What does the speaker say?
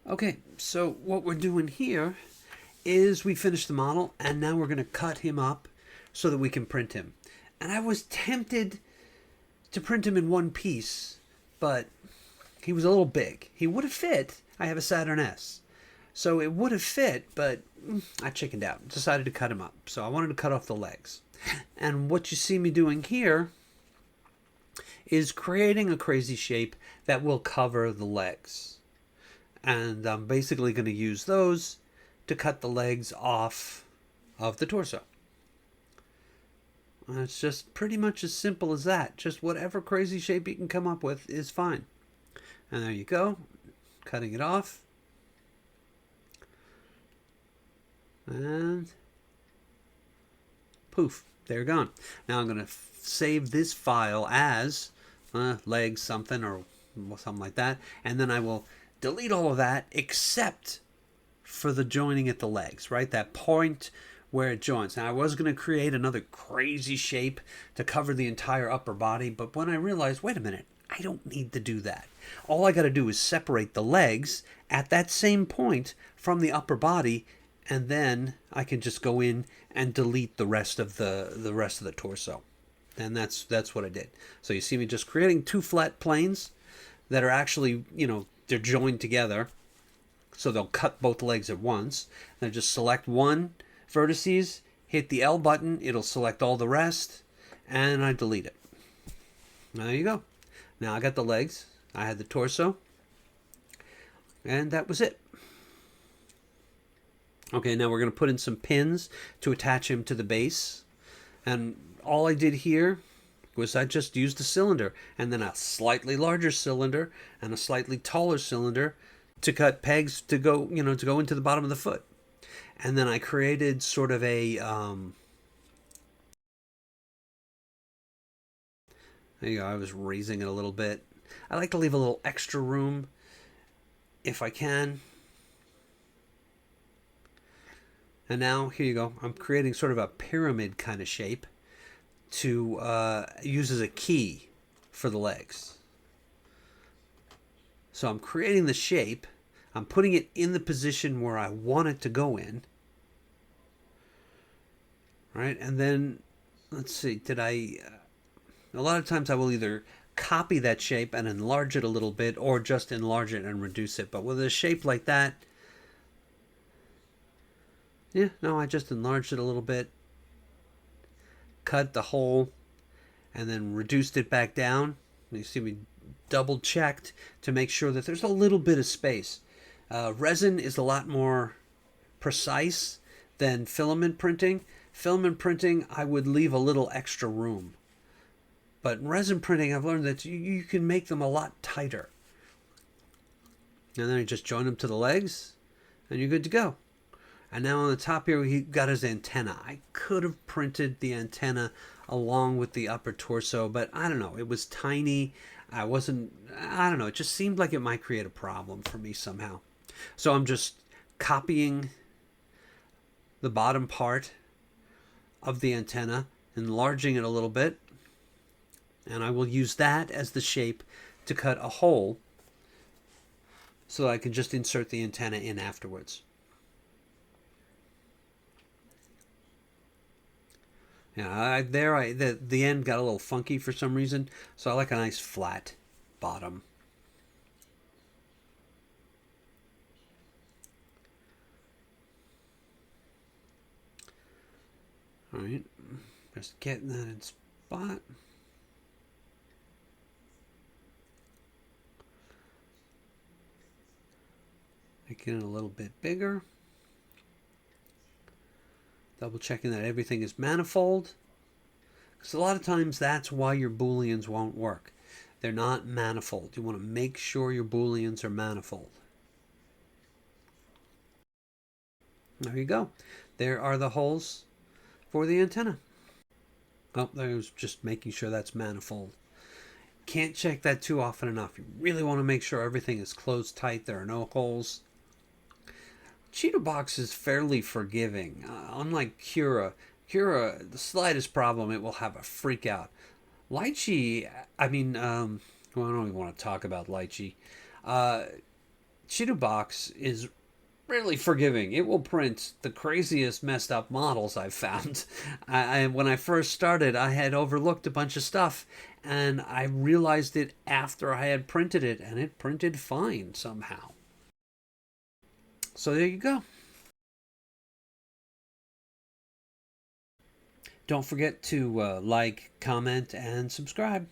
Okay, so what we're doing here is we finished the model and now we're going to cut him up so that we can print him. And I was tempted to print him in one piece, but he was a little big. He would have fit. I have a Saturn S. So it would have fit, but I chickened out. Decided to cut him up. So I wanted to cut off the legs. And what you see me doing here is creating a crazy shape that will cover the legs. And I'm basically going to use those to cut the legs off of the torso. And it's just pretty much as simple as that. Just whatever crazy shape you can come up with is fine. And there you go. Cutting it off. And poof, they're gone. Now I'm going to save this file as legs something or something like that. And then I will delete all of that except for the joining at the legs, right? That point where it joins. Now I was going to create another crazy shape to cover the entire upper body, but when I realized, wait a minute, I don't need to do that. All I got to do is separate the legs at that same point from the upper body, and then I can just go in and delete the rest of the torso. And that's what I did. So you see me just creating two flat planes that are actually, they're joined together. So they'll cut both legs at once. Then just select one vertices, hit the L button, it'll select all the rest, and I delete it. There you go. Now I got the legs, I had the torso, and that was it. Okay, now we're going to put in some pins to attach him to the base. And all I did here was I just used a cylinder and then a slightly larger cylinder and a slightly taller cylinder to cut pegs to go, to go into the bottom of the foot. And then I created sort of a, there you go, I was raising it a little bit. I like to leave a little extra room if I can. And now, here you go, I'm creating sort of a pyramid kind of shape to use as a key for the legs. So I'm creating the shape, I'm putting it in the position where I want it to go in. Right, and then, let's see, a lot of times I will either copy that shape and enlarge it a little bit or just enlarge it and reduce it. But with a shape like that, yeah, no, I just enlarged it a little bit, cut the hole, and then reduced it back down. You see me double checked to make sure that there's a little bit of space. Resin is a lot more precise than filament printing. Filament printing, I would leave a little extra room. But resin printing, I've learned that you can make them a lot tighter. And then you just join them to the legs, and you're good to go. And now on the top here, he got his antenna. I could have printed the antenna along with the upper torso, but I don't know. It was tiny. I don't know. It just seemed like it might create a problem for me somehow. So I'm just copying the bottom part of the antenna, enlarging it a little bit, and I will use that as the shape to cut a hole so that I can just insert the antenna in afterwards. Yeah, the end got a little funky for some reason, so I like a nice flat bottom. All right, just getting that in spot. Making it a little bit bigger. Double checking that everything is manifold. Because a lot of times that's why your booleans won't work. They're not manifold. You want to make sure your booleans are manifold. There you go. There are the holes for the antenna. Oh, there's just making sure that's manifold. Can't check that too often enough. You really want to make sure everything is closed tight. There are no holes. Cheetah Box is fairly forgiving. Unlike Cura, the slightest problem, it will have a freak out. Lychee, well, I don't even want to talk about Lychee. Chitubox is really forgiving. It will print the craziest messed up models I've found. When I first started, I had overlooked a bunch of stuff, and I realized it after I had printed it, and it printed fine somehow. So there you go. Don't forget to like, comment, and subscribe.